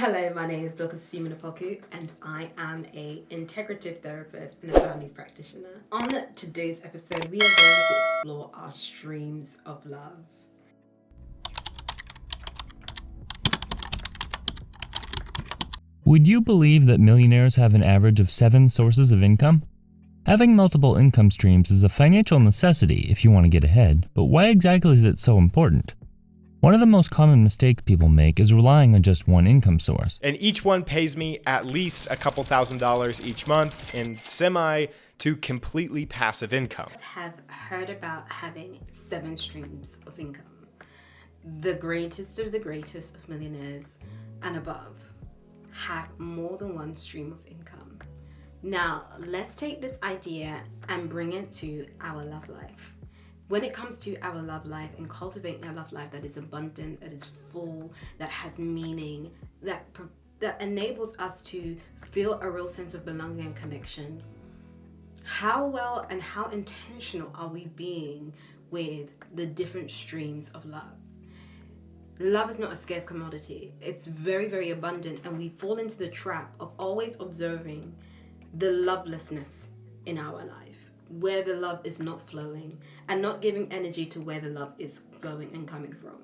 Hello, my name is Dr. Simona Poku, and I am a integrative therapist and a families practitioner. On today's episode, we are going to explore our streams of love. Would you believe that millionaires have an average of 7 sources of income? Having multiple income streams is a financial necessity if you want to get ahead, but why exactly is it so important? One of the most common mistakes people make is relying on just one income source. And each one pays me at least a couple $1,000s each month in semi to completely passive income. Have heard about having 7 streams of income. The greatest of millionaires and above have more than one stream of income. Now, let's take this idea and bring it to our love life. When it comes to our love life and cultivating a love life that is abundant, that is full, that has meaning, that enables us to feel a real sense of belonging and connection, how well and how intentional are we being with the different streams of love? Love is not a scarce commodity. It's very, very abundant, and we fall into the trap of always observing the lovelessness in our life, where the love is not flowing, and not giving energy to where the love is flowing and coming from.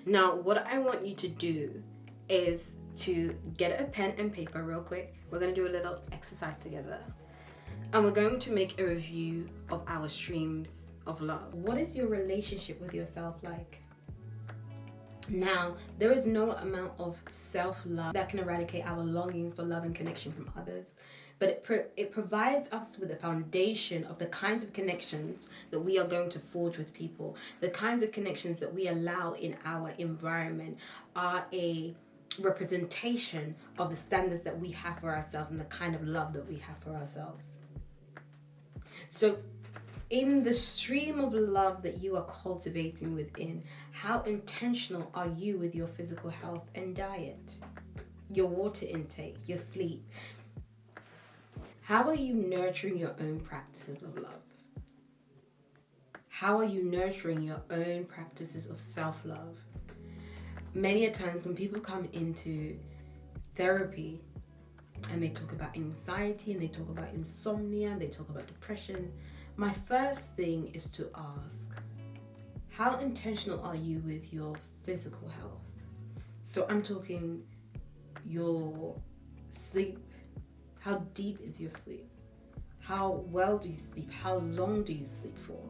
Now, what I want you to do is to get a pen and paper real quick. We're going to do a little exercise together, and we're going to make a review of our streams of love. What is your relationship with yourself like? Now, there is no amount of self-love that can eradicate our longing for love and connection from others, but it provides us with a foundation of the kinds of connections that we are going to forge with people. The kinds of connections that we allow in our environment are a representation of the standards that we have for ourselves and the kind of love that we have for ourselves. So, in the stream of love that you are cultivating within, how intentional are you with your physical health and diet, your water intake, your sleep? How are you nurturing your own practices of love? How are you nurturing your own practices of self-love? Many a times when people come into therapy and they talk about anxiety and they talk about insomnia and they talk about depression, my first thing is to ask, how intentional are you with your physical health? So I'm talking your sleep. How deep is your sleep? How well do you sleep? How long do you sleep for?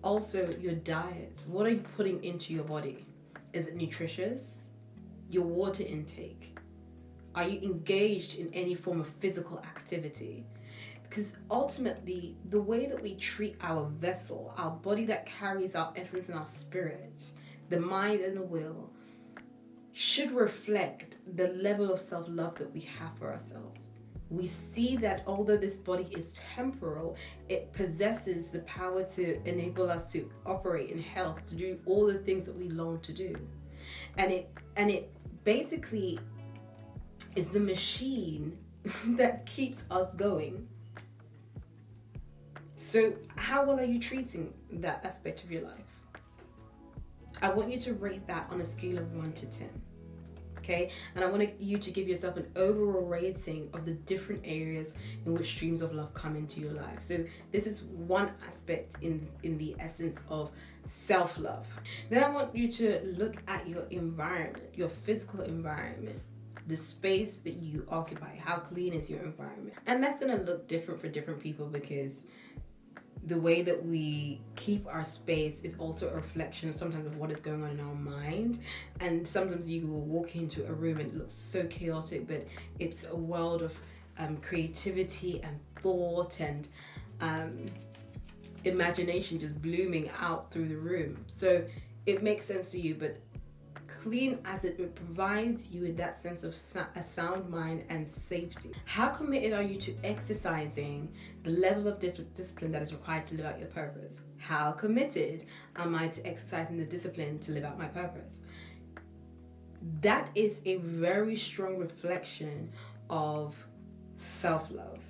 Also, your diet. What are you putting into your body? Is it nutritious? Your water intake. Are you engaged in any form of physical activity? Because ultimately, the way that we treat our vessel, our body that carries our essence and our spirit, the mind and the will, should reflect the level of self-love that we have for ourselves. We see that although this body is temporal, it possesses the power to enable us to operate in health, to do all the things that we long to do. And it basically is the machine that keeps us going. So how well are you treating that aspect of your life? I want you to rate that on a scale of 1 to 10. Okay? And I want you to give yourself an overall rating of the different areas in which streams of love come into your life. So this is one aspect in the essence of self-love. Then I want you to look at your environment, your physical environment, the space that you occupy. How clean is your environment? And that's going to look different for different people, because the way that we keep our space is also a reflection sometimes of what is going on in our mind. And sometimes you will walk into a room and it looks so chaotic, but it's a world of creativity and thought and imagination just blooming out through the room. So it makes sense to you, but clean as it provides you with that sense of a sound mind and safety. How committed are you to exercising the level of discipline that is required to live out your purpose? How committed am I to exercising the discipline to live out my purpose? That is a very strong reflection of self-love.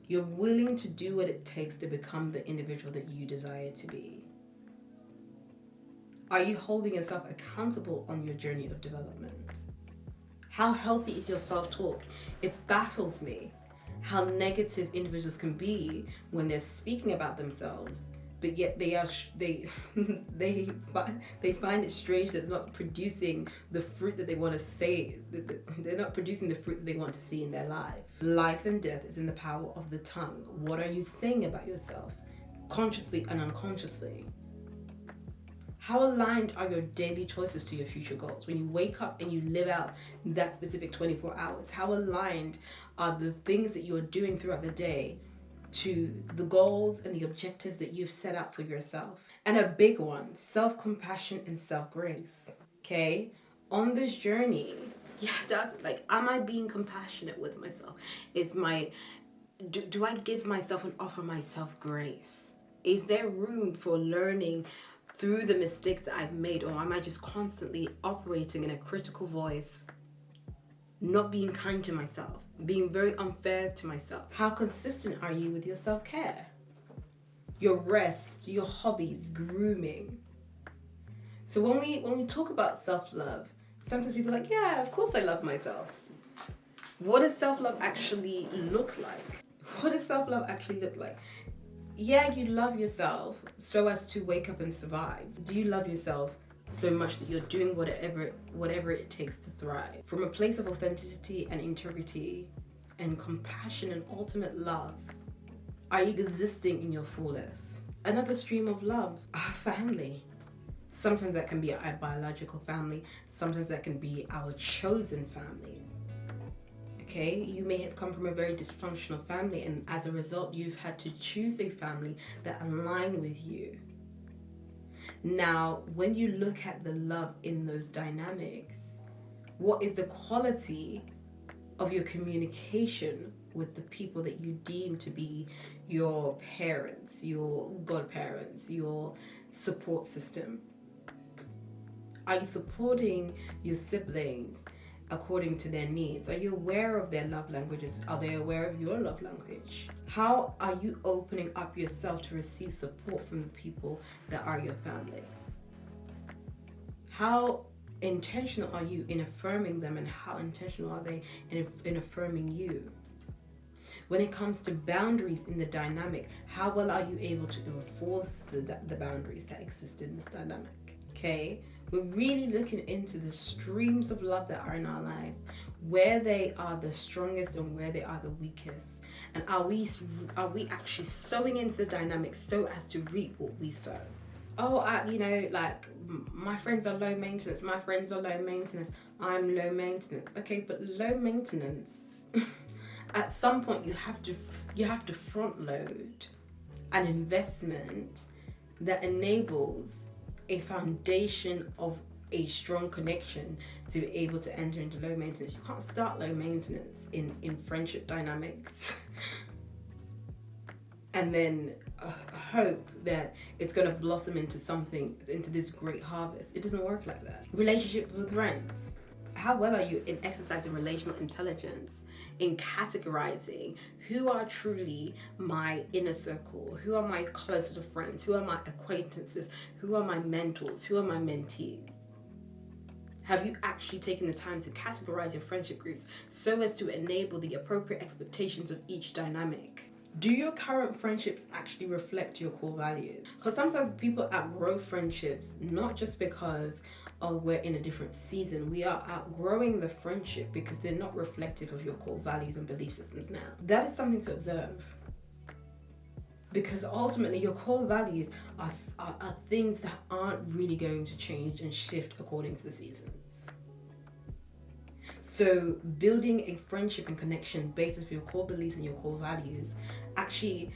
You're willing to do what it takes to become the individual that you desire to be. Are you holding yourself accountable on your journey of development? How healthy is your self-talk? It baffles me how negative individuals can be when they're speaking about themselves, but yet they find it strange that they're not producing the fruit that they want to say. They're not producing the fruit that they want to see in their life. Life and death is in the power of the tongue. What are you saying about yourself, consciously and unconsciously? How aligned are your daily choices to your future goals? When you wake up and you live out that specific 24 hours, how aligned are the things that you're doing throughout the day to the goals and the objectives that you've set out for yourself? And a big one, self-compassion and self-grace, okay? On this journey, you have to ask, like, am I being compassionate with myself? Do I give myself and offer myself grace? Is there room for learning through the mistakes that I've made, or am I just constantly operating in a critical voice, not being kind to myself, being very unfair to myself? How consistent are you with your self-care, your rest, your hobbies, grooming? So when we talk about self-love, sometimes people are like, yeah, of course I love myself. What does self-love actually look like? What does self-love actually look like? Yeah, you love yourself so as to wake up and survive. Do you love yourself so much that you're doing whatever it takes to thrive? From a place of authenticity and integrity and compassion and ultimate love, are you existing in your fullness? Another stream of love, our family. Sometimes that can be our biological family. Sometimes that can be our chosen families. Okay, you may have come from a very dysfunctional family, and as a result, you've had to choose a family that align with you. Now, when you look at the love in those dynamics, what is the quality of your communication with the people that you deem to be your parents, your godparents, your support system? Are you supporting your siblings according to their needs? Are you aware of their love languages? Are they aware of your love language? How are you opening up yourself to receive support from the people that are your family? How intentional are you in affirming them, and how intentional are they in affirming you? When it comes to boundaries in the dynamic, how well are you able to enforce the boundaries that exist in this dynamic? Okay? We're really looking into the streams of love that are in our life, where they are the strongest and where they are the weakest. And are we actually sowing into the dynamic so as to reap what we sow? Oh, like my friends are low maintenance. My friends are low maintenance. I'm low maintenance. Okay, but low maintenance. At some point, you have to front load an investment that enables a foundation of a strong connection to be able to enter into low maintenance. You can't start low maintenance in friendship dynamics and then hope that it's going to blossom into this great harvest. It doesn't work like that. Relationships with friends. How well are you in exercising relational intelligence, in categorizing who are truly my inner circle, who are my closest of friends, who are my acquaintances, who are my mentors, who are my mentees? Have you actually taken the time to categorize your friendship groups so as to enable the appropriate expectations of each dynamic? Do your current friendships actually reflect your core values? Because sometimes people outgrow friendships not just because we're in a different season. We are outgrowing the friendship because they're not reflective of your core values and belief systems now. That is something to observe. Because ultimately your core values are things that aren't really going to change and shift according to the seasons. So building a friendship and connection based on your core beliefs and your core values actually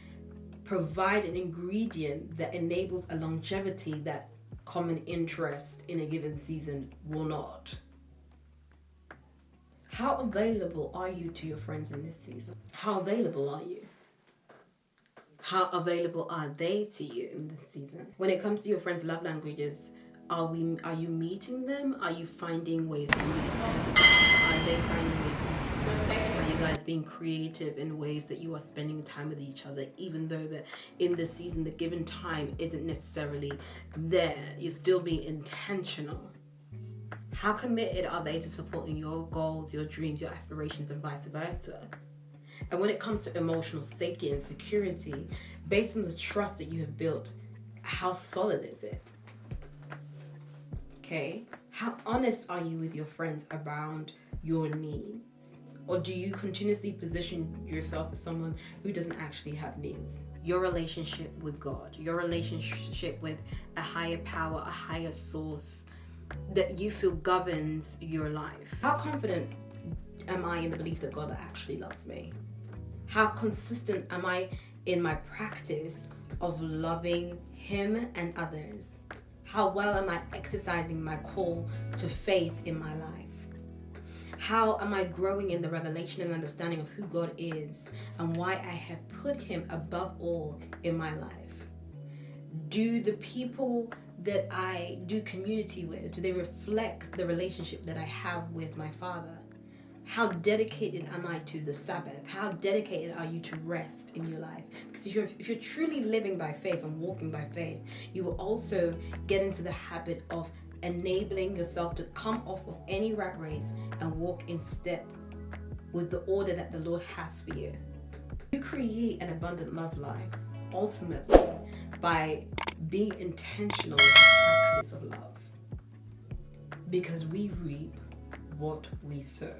provide an ingredient that enables a longevity that common interest in a given season will not. How available are you to your friends in this season? How available are you? How available are they to you in this season? When it comes to your friends' love languages, are you meeting them? Are you finding ways to meet them? Are they finding ways to meet Are you guys being creative in ways that you are spending time with each other, even though that in the season, the given time isn't necessarily there? You're still being intentional. How committed are they to supporting your goals, your dreams, your aspirations, and vice versa? And when it comes to emotional safety and security, based on the trust that you have built, how solid is it? Okay? How honest are you with your friends around your needs? Or do you continuously position yourself as someone who doesn't actually have needs? Your relationship with God, your relationship with a higher power, a higher source that you feel governs your life. How confident am I in the belief that God actually loves me? How consistent am I in my practice of loving Him and others? How well am I exercising my call to faith in my life? How am I growing in the revelation and understanding of who God is and why I have put Him above all in my life? Do the people that I do community with, do they reflect the relationship that I have with my Father? How dedicated am I to the Sabbath? How dedicated are you to rest in your life? Because if you're truly living by faith and walking by faith, you will also get into the habit of enabling yourself to come off of any rat race and walk in step with the order that the Lord has for you. You create an abundant love life ultimately by being intentional with the practice of love, because we reap what we sow.